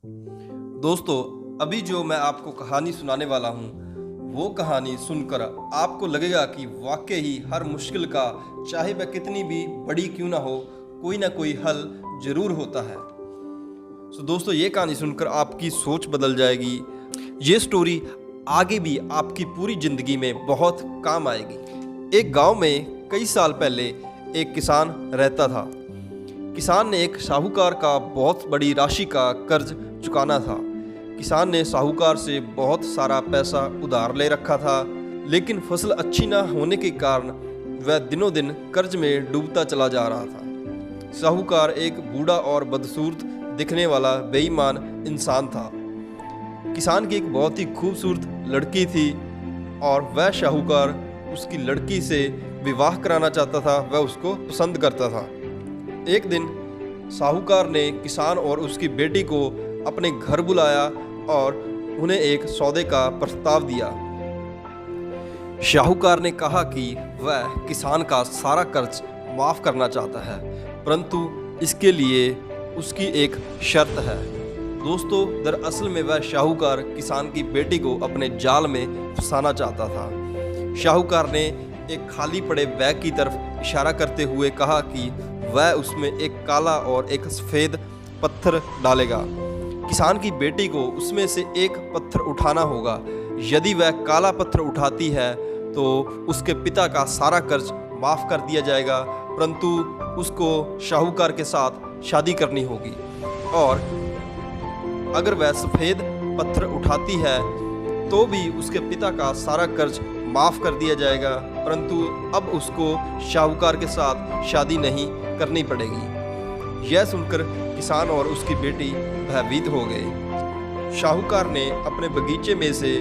दोस्तों, अभी जो मैं आपको कहानी सुनाने वाला हूँ, वो कहानी सुनकर आपको लगेगा कि वाकई ही हर मुश्किल का, चाहे वह कितनी भी बड़ी क्यों ना हो, कोई ना कोई हल जरूर होता है। दोस्तों, ये कहानी सुनकर आपकी सोच बदल जाएगी। ये स्टोरी आगे भी आपकी पूरी ज़िंदगी में बहुत काम आएगी। एक गांव में कई साल पहले एक किसान रहता था। किसान ने एक साहूकार का बहुत बड़ी राशि का कर्ज चुकाना था। किसान ने साहूकार से बहुत सारा पैसा उधार ले रखा था, लेकिन फसल अच्छी न होने के कारण वह दिनों दिन कर्ज में डूबता चला जा रहा था। साहूकार एक बूढ़ा और बदसूरत दिखने वाला बेईमान इंसान था। किसान की एक बहुत ही खूबसूरत लड़की थी और वह साहूकार उसकी लड़की से विवाह कराना चाहता था। वह उसको पसंद करता था। एक दिन साहूकार ने किसान और उसकी बेटी को अपने घर बुलाया और उन्हें एक सौदे का प्रस्ताव दिया। साहूकार ने कहा कि वह किसान का सारा कर्ज माफ़ करना चाहता है, परंतु इसके लिए उसकी एक शर्त है। दोस्तों, दरअसल में वह साहूकार किसान की बेटी को अपने जाल में फंसाना चाहता था। साहूकार ने एक खाली पड़े बैग की तरफ इशारा करते हुए कहा कि वह उसमें एक काला और एक सफ़ेद पत्थर डालेगा। किसान की बेटी को उसमें से एक पत्थर उठाना होगा। यदि वह काला पत्थर उठाती है तो उसके पिता का सारा कर्ज माफ़ कर दिया जाएगा, परंतु उसको साहूकार के साथ शादी करनी होगी। और अगर वह सफ़ेद पत्थर उठाती है तो भी उसके पिता का सारा कर्ज माफ़ कर दिया जाएगा, परंतु अब उसको साहूकार के साथ शादी नहीं करनी पड़ेगी। यह सुनकर किसान और उसकी बेटी भयभीत हो गए। साहूकार ने अपने बगीचे में से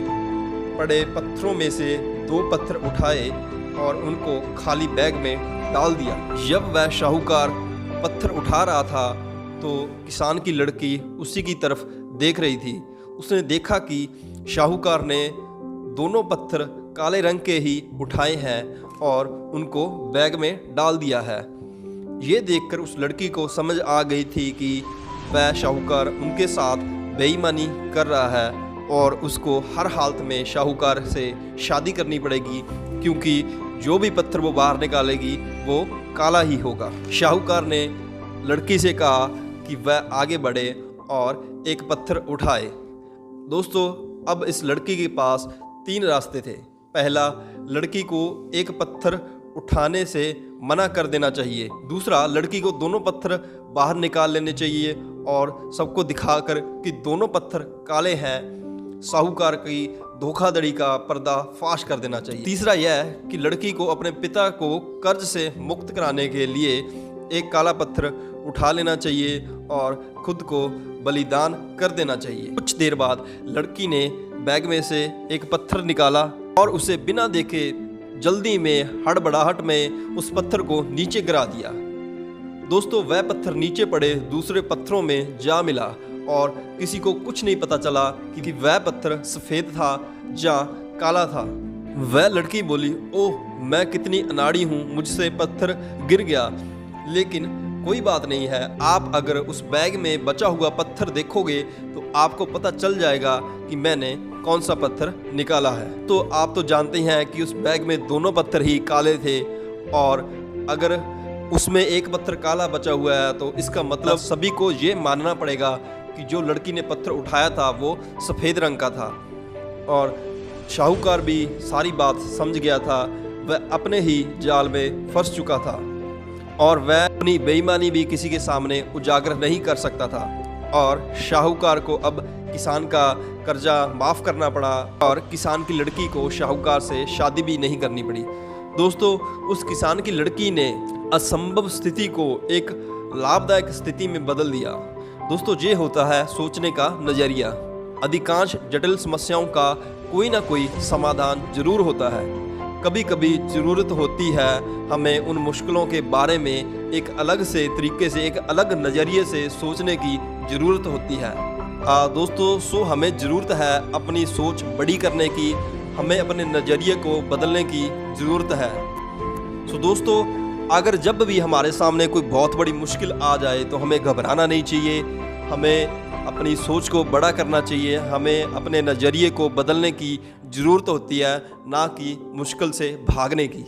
पड़े पत्थरों में से 2 पत्थर उठाए और उनको खाली बैग में डाल दिया। जब वह साहूकार पत्थर उठा रहा था तो किसान की लड़की उसी की तरफ देख रही थी। उसने देखा कि साहूकार ने दोनों पत्थर काले रंग के ही उठाए हैं और उनको बैग में डाल दिया है। ये देखकर उस लड़की को समझ आ गई थी कि वह साहूकार उनके साथ बेईमानी कर रहा है और उसको हर हालत में साहूकार से शादी करनी पड़ेगी, क्योंकि जो भी पत्थर वो बाहर निकालेगी वो काला ही होगा। साहूकार ने लड़की से कहा कि वह आगे बढ़े और एक पत्थर उठाए। दोस्तों, अब इस लड़की के पास 3 रास्ते थे। पहला, लड़की को एक पत्थर उठाने से मना कर देना चाहिए। दूसरा, लड़की को दोनों पत्थर बाहर निकाल लेने चाहिए और सबको दिखाकर कि दोनों पत्थर काले हैं, साहूकार की धोखाधड़ी का पर्दा फाश कर देना चाहिए। तीसरा यह कि लड़की को अपने पिता को कर्ज से मुक्त कराने के लिए एक काला पत्थर उठा लेना चाहिए और खुद को बलिदान कर देना चाहिए। कुछ देर बाद लड़की ने बैग में से एक पत्थर निकाला और उसे बिना देखे जल्दी में हड़बड़ाहट में उस पत्थर को नीचे गिरा दिया। दोस्तों, वह पत्थर नीचे पड़े दूसरे पत्थरों में जा मिला और किसी को कुछ नहीं पता चला कि वह पत्थर सफ़ेद था या काला था। वह लड़की बोली, ओह, मैं कितनी अनाड़ी हूँ, मुझसे पत्थर गिर गया। लेकिन कोई बात नहीं है, आप अगर उस बैग में बचा हुआ पत्थर देखोगे तो आपको पता चल जाएगा कि मैंने कौन सा पत्थर निकाला है। तो आप तो जानते हैं कि उस बैग में दोनों पत्थर ही काले थे और अगर उसमें एक पत्थर काला बचा हुआ है तो इसका मतलब सभी को ये मानना पड़ेगा कि जो लड़की ने पत्थर उठाया था वो सफ़ेद रंग का था। और साहूकार भी सारी बात समझ गया था। वह अपने ही जाल में फंस चुका था और वह अपनी बेईमानी भी किसी के सामने उजागर नहीं कर सकता था। और साहूकार को अब किसान का कर्जा माफ़ करना पड़ा और किसान की लड़की को साहूकार से शादी भी नहीं करनी पड़ी। दोस्तों, उस किसान की लड़की ने असंभव स्थिति को एक लाभदायक स्थिति में बदल दिया। दोस्तों, ये होता है सोचने का नज़रिया। अधिकांश जटिल समस्याओं का कोई ना कोई समाधान जरूर होता है। कभी कभी ज़रूरत होती है हमें उन मुश्किलों के बारे में एक अलग से तरीके से, एक अलग नज़रिए से सोचने की ज़रूरत होती है। दोस्तों, हमें ज़रूरत है अपनी सोच बड़ी करने की, हमें अपने नज़रिए को बदलने की ज़रूरत है। दोस्तों, अगर जब भी हमारे सामने कोई बहुत बड़ी मुश्किल आ जाए तो हमें घबराना नहीं चाहिए। हमें अपनी सोच को बड़ा करना चाहिए। हमें अपने नज़रिए को बदलने की ज़रूरत होती है, ना कि मुश्किल से भागने की।